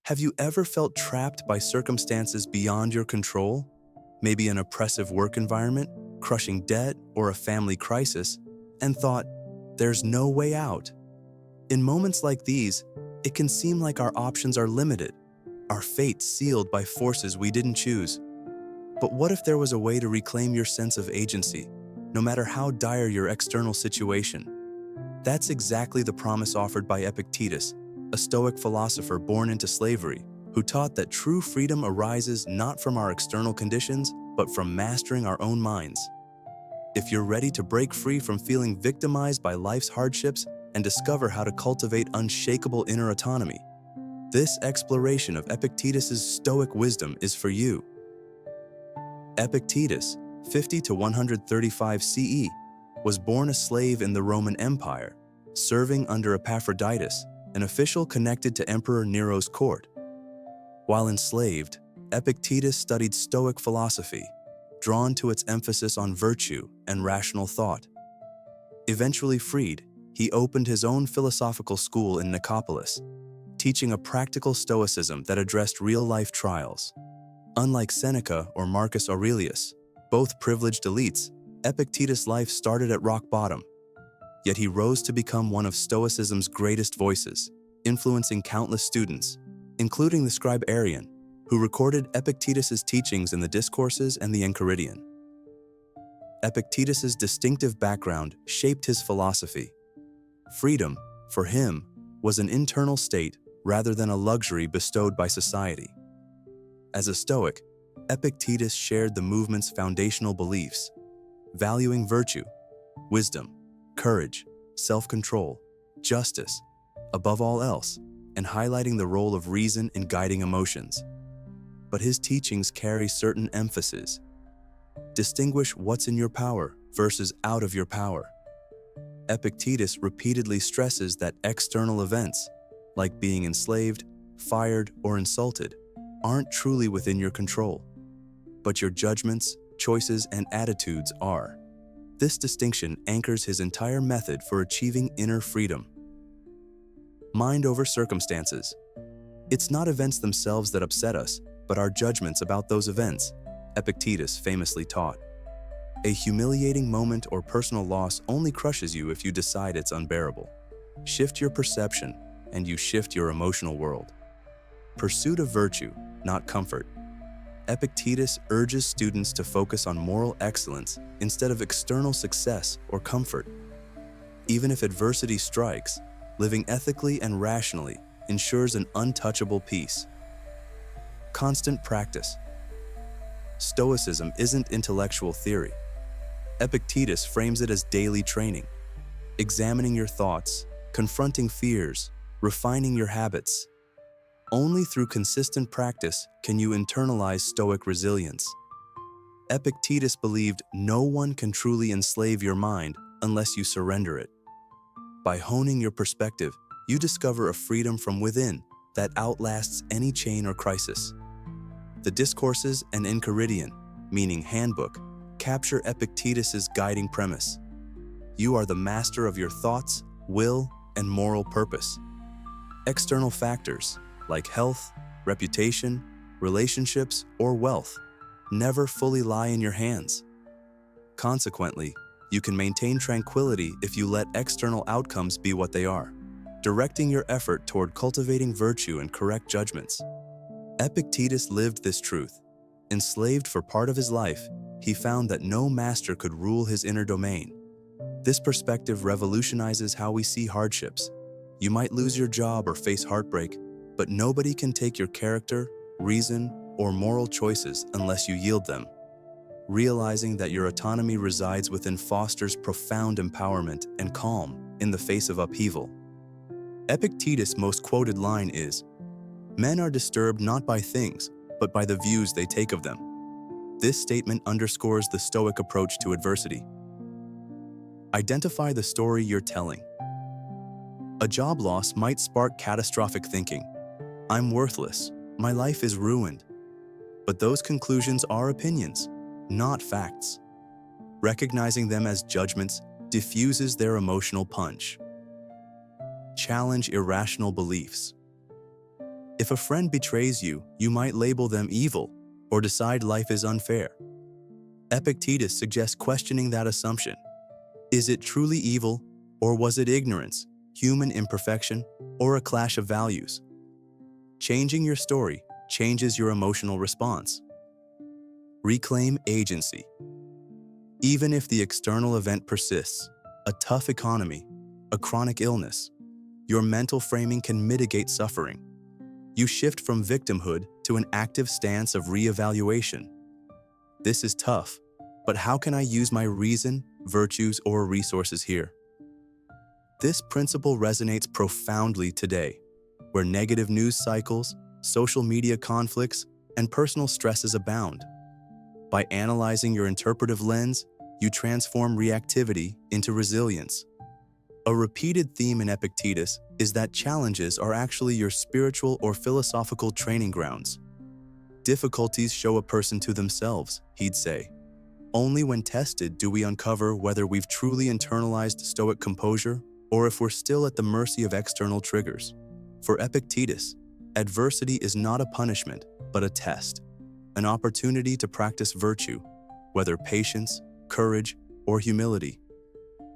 Have you ever felt trapped by circumstances beyond your control? Maybe an oppressive work environment, crushing debt, or a family crisis, and thought, there's no way out. In moments like these, it can seem like our options are limited, our fate sealed by forces we didn't choose. But what if there was a way to reclaim your sense of agency, no matter how dire your external situation? That's exactly the promise offered by Epictetus, a Stoic philosopher born into slavery, who taught that true freedom arises not from our external conditions, but from mastering our own minds. If you're ready to break free from feeling victimized by life's hardships and discover how to cultivate unshakable inner autonomy, this exploration of Epictetus's Stoic wisdom is for you. Epictetus, 50 to 135 CE, was born a slave in the Roman Empire, serving under Epaphroditus, an official connected to Emperor Nero's court. While enslaved, Epictetus studied Stoic philosophy, drawn to its emphasis on virtue and rational thought. Eventually freed, he opened his own philosophical school in Nicopolis, teaching a practical Stoicism that addressed real-life trials. Unlike Seneca or Marcus Aurelius, both privileged elites, Epictetus' life started at rock bottom. Yet he rose to become one of Stoicism's greatest voices, influencing countless students, including the scribe Arrian, who recorded Epictetus's teachings in the Discourses and the Enchiridion. Epictetus's distinctive background shaped his philosophy. Freedom, for him, was an internal state rather than a luxury bestowed by society. As a Stoic, Epictetus shared the movement's foundational beliefs, valuing virtue, wisdom, courage, self-control, justice, above all else, and highlighting the role of reason in guiding emotions. But his teachings carry certain emphasis. Distinguish what's in your power versus out of your power. Epictetus repeatedly stresses that external events, like being enslaved, fired, or insulted, aren't truly within your control, but your judgments, choices, and attitudes are. This distinction anchors his entire method for achieving inner freedom. Mind over circumstances. It's not events themselves that upset us, but our judgments about those events, Epictetus famously taught. A humiliating moment or personal loss only crushes you if you decide it's unbearable. Shift your perception, and you shift your emotional world. Pursuit of virtue, not comfort. Epictetus urges students to focus on moral excellence instead of external success or comfort. Even if adversity strikes, living ethically and rationally ensures an untouchable peace. Constant practice. Stoicism isn't intellectual theory. Epictetus frames it as daily training, examining your thoughts, confronting fears, refining your habits. Only through consistent practice can you internalize Stoic resilience. Epictetus believed no one can truly enslave your mind unless you surrender it. By honing your perspective, you discover a freedom from within that outlasts any chain or crisis. The Discourses and Enchiridion, meaning handbook, capture Epictetus's guiding premise. You are the master of your thoughts, will, and moral purpose. External factors, like health, reputation, relationships, or wealth, never fully lie in your hands. Consequently, you can maintain tranquility if you let external outcomes be what they are, directing your effort toward cultivating virtue and correct judgments. Epictetus lived this truth. Enslaved for part of his life, he found that no master could rule his inner domain. This perspective revolutionizes how we see hardships. You might lose your job or face heartbreak, but nobody can take your character, reason, or moral choices unless you yield them. Realizing that your autonomy resides within fosters profound empowerment and calm in the face of upheaval. Epictetus' most quoted line is, "Men are disturbed not by things, but by the views they take of them." This statement underscores the Stoic approach to adversity. Identify the story you're telling. A job loss might spark catastrophic thinking. I'm worthless. My life is ruined. But those conclusions are opinions, not facts. Recognizing them as judgments diffuses their emotional punch. Challenge irrational beliefs. If a friend betrays you, you might label them evil or decide life is unfair. Epictetus suggests questioning that assumption. Is it truly evil, or was it ignorance, human imperfection, or a clash of values? Changing your story changes your emotional response. Reclaim agency. Even if the external event persists, a tough economy, a chronic illness, your mental framing can mitigate suffering. You shift from victimhood to an active stance of reevaluation. This is tough, but how can I use my reason, virtues, or resources here? This principle resonates profoundly today, where negative news cycles, social media conflicts, and personal stresses abound. By analyzing your interpretive lens, you transform reactivity into resilience. A repeated theme in Epictetus is that challenges are actually your spiritual or philosophical training grounds. Difficulties show a person to themselves, he'd say. Only when tested do we uncover whether we've truly internalized Stoic composure or if we're still at the mercy of external triggers. For Epictetus, adversity is not a punishment, but a test, an opportunity to practice virtue, whether patience, courage, or humility.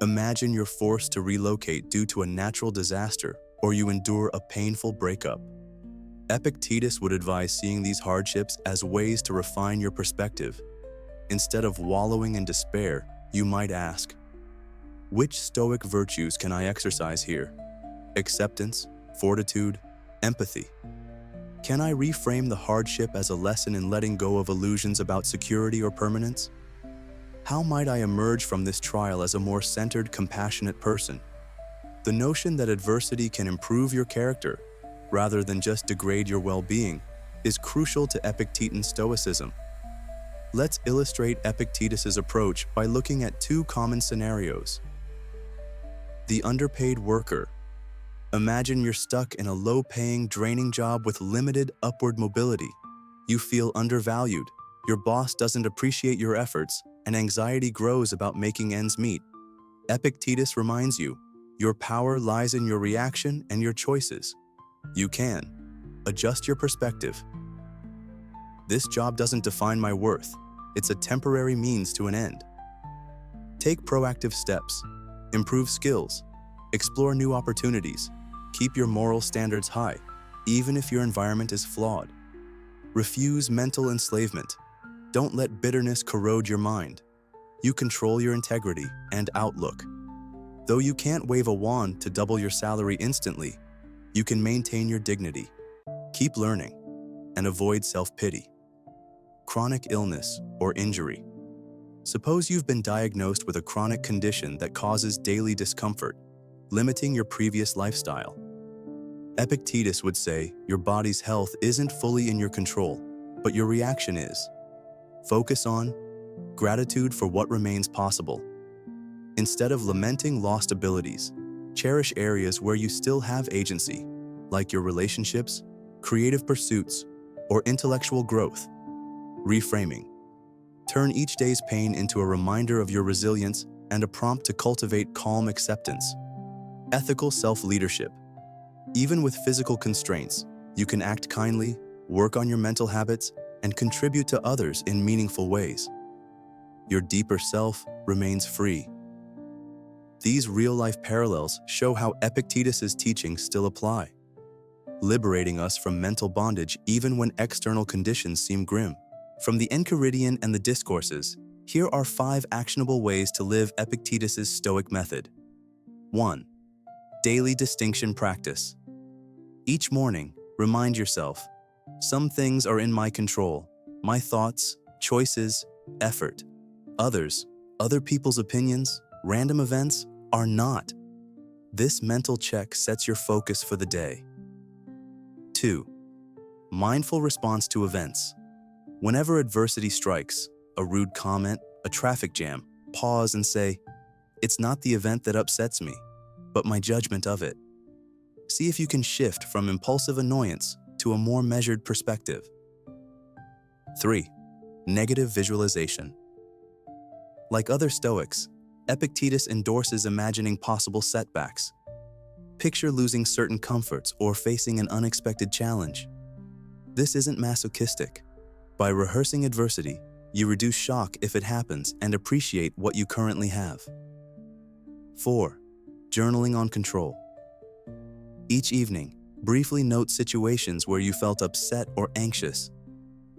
Imagine you're forced to relocate due to a natural disaster or you endure a painful breakup. Epictetus would advise seeing these hardships as ways to refine your perspective. Instead of wallowing in despair, you might ask, which Stoic virtues can I exercise here? Acceptance, fortitude, empathy. Can I reframe the hardship as a lesson in letting go of illusions about security or permanence? How might I emerge from this trial as a more centered, compassionate person? The notion that adversity can improve your character, rather than just degrade your well-being, is crucial to Epictetan Stoicism. Let's illustrate Epictetus's approach by looking at two common scenarios. The underpaid worker. Imagine you're stuck in a low-paying, draining job with limited upward mobility. You feel undervalued, your boss doesn't appreciate your efforts, and anxiety grows about making ends meet. Epictetus reminds you, your power lies in your reaction and your choices. You can adjust your perspective. This job doesn't define my worth. It's a temporary means to an end. Take proactive steps, improve skills, explore new opportunities, keep your moral standards high, even if your environment is flawed. Refuse mental enslavement. Don't let bitterness corrode your mind. You control your integrity and outlook. Though you can't wave a wand to double your salary instantly, you can maintain your dignity. Keep learning and avoid self-pity. Chronic illness or injury. Suppose you've been diagnosed with a chronic condition that causes daily discomfort, limiting your previous lifestyle. Epictetus would say your body's health isn't fully in your control, but your reaction is. Focus on gratitude for what remains possible. Instead of lamenting lost abilities, cherish areas where you still have agency, like your relationships, creative pursuits, or intellectual growth. Reframing. Turn each day's pain into a reminder of your resilience and a prompt to cultivate calm acceptance. Ethical self-leadership. Even with physical constraints, you can act kindly, work on your mental habits, and contribute to others in meaningful ways. Your deeper self remains free. These real-life parallels show how Epictetus's teachings still apply, liberating us from mental bondage even when external conditions seem grim. From the Enchiridion and the Discourses, here are 5 actionable ways to live Epictetus's Stoic method. 1. Daily distinction practice. Each morning, remind yourself, some things are in my control, my thoughts, choices, effort. Others, other people's opinions, random events, are not. This mental check sets your focus for the day. 2. Mindful response to events. Whenever adversity strikes, a rude comment, a traffic jam, pause and say, it's not the event that upsets me, but my judgment of it. See if you can shift from impulsive annoyance to a more measured perspective. 3. Negative visualization. Like other Stoics, Epictetus endorses imagining possible setbacks. Picture losing certain comforts or facing an unexpected challenge. This isn't masochistic. By rehearsing adversity, you reduce shock if it happens and appreciate what you currently have. 4. Journaling on control. Each evening, briefly note situations where you felt upset or anxious.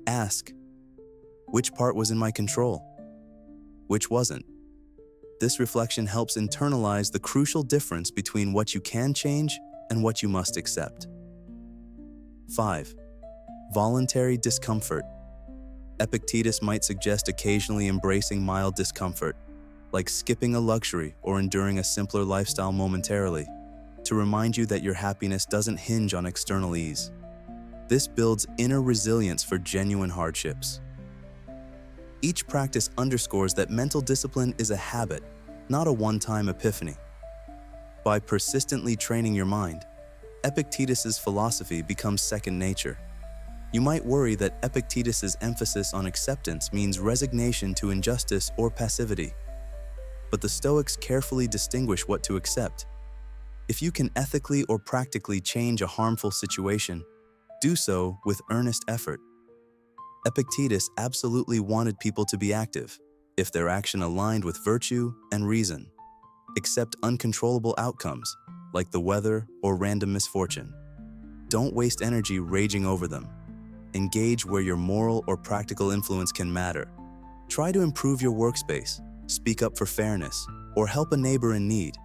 Ask, which part was in my control? Which wasn't? This reflection helps internalize the crucial difference between what you can change and what you must accept. 5. Voluntary discomfort. Epictetus might suggest occasionally embracing mild discomfort, like skipping a luxury or enduring a simpler lifestyle momentarily, to remind you that your happiness doesn't hinge on external ease. This builds inner resilience for genuine hardships. Each practice underscores that mental discipline is a habit, not a one-time epiphany. By persistently training your mind, Epictetus's philosophy becomes second nature. You might worry that Epictetus's emphasis on acceptance means resignation to injustice or passivity. But the Stoics carefully distinguish what to accept. If you can ethically or practically change a harmful situation, do so with earnest effort. Epictetus absolutely wanted people to be active, if their action aligned with virtue and reason. Accept uncontrollable outcomes, like the weather or random misfortune. Don't waste energy raging over them. Engage where your moral or practical influence can matter. Try to improve your workspace, speak up for fairness, or help a neighbor in need.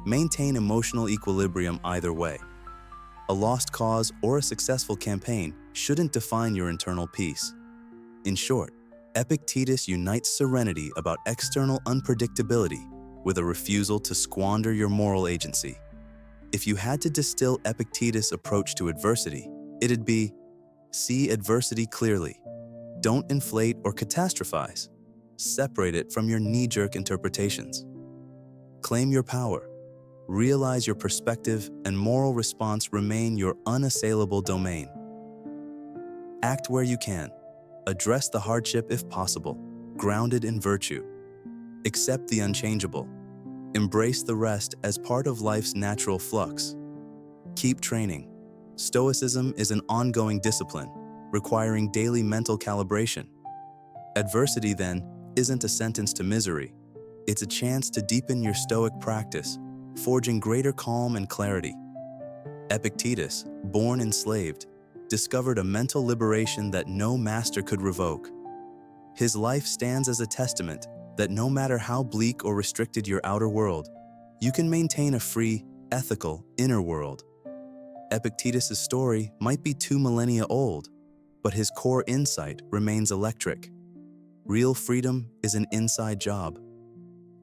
Maintain emotional equilibrium either way. A lost cause or a successful campaign shouldn't define your internal peace. In short, Epictetus unites serenity about external unpredictability with a refusal to squander your moral agency. If you had to distill Epictetus' approach to adversity, it'd be: see adversity clearly. Don't inflate or catastrophize. Separate it from your knee-jerk interpretations. Claim your power. Realize your perspective and moral response remain your unassailable domain. Act where you can. Address the hardship if possible, grounded in virtue. Accept the unchangeable. Embrace the rest as part of life's natural flux. Keep training. Stoicism is an ongoing discipline, requiring daily mental calibration. Adversity, then, isn't a sentence to misery. It's a chance to deepen your Stoic practice, forging greater calm and clarity. Epictetus, born enslaved, discovered a mental liberation that no master could revoke. His life stands as a testament that no matter how bleak or restricted your outer world, you can maintain a free, ethical inner world. Epictetus' story might be 2 millennia old, but his core insight remains electric. Real freedom is an inside job.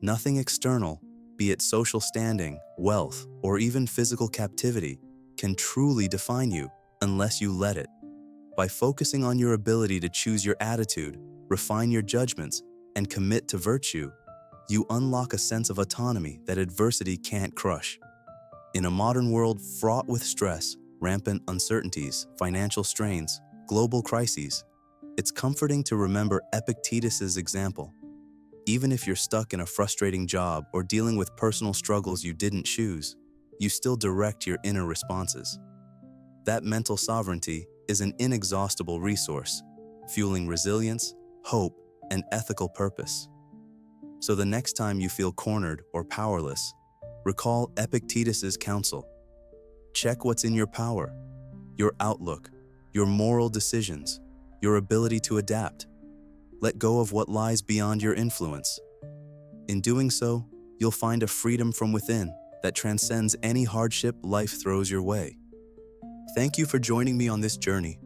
Nothing external, be it social standing, wealth, or even physical captivity, can truly define you unless you let it. By focusing on your ability to choose your attitude, refine your judgments, and commit to virtue, you unlock a sense of autonomy that adversity can't crush. In a modern world fraught with stress, rampant uncertainties, financial strains, global crises, it's comforting to remember Epictetus' example. Even if you're stuck in a frustrating job or dealing with personal struggles you didn't choose, you still direct your inner responses. That mental sovereignty is an inexhaustible resource, fueling resilience, hope, and ethical purpose. So the next time you feel cornered or powerless, recall Epictetus' counsel. Check what's in your power, your outlook, your moral decisions, your ability to adapt. Let go of what lies beyond your influence. In doing so, you'll find a freedom from within that transcends any hardship life throws your way. Thank you for joining me on this journey.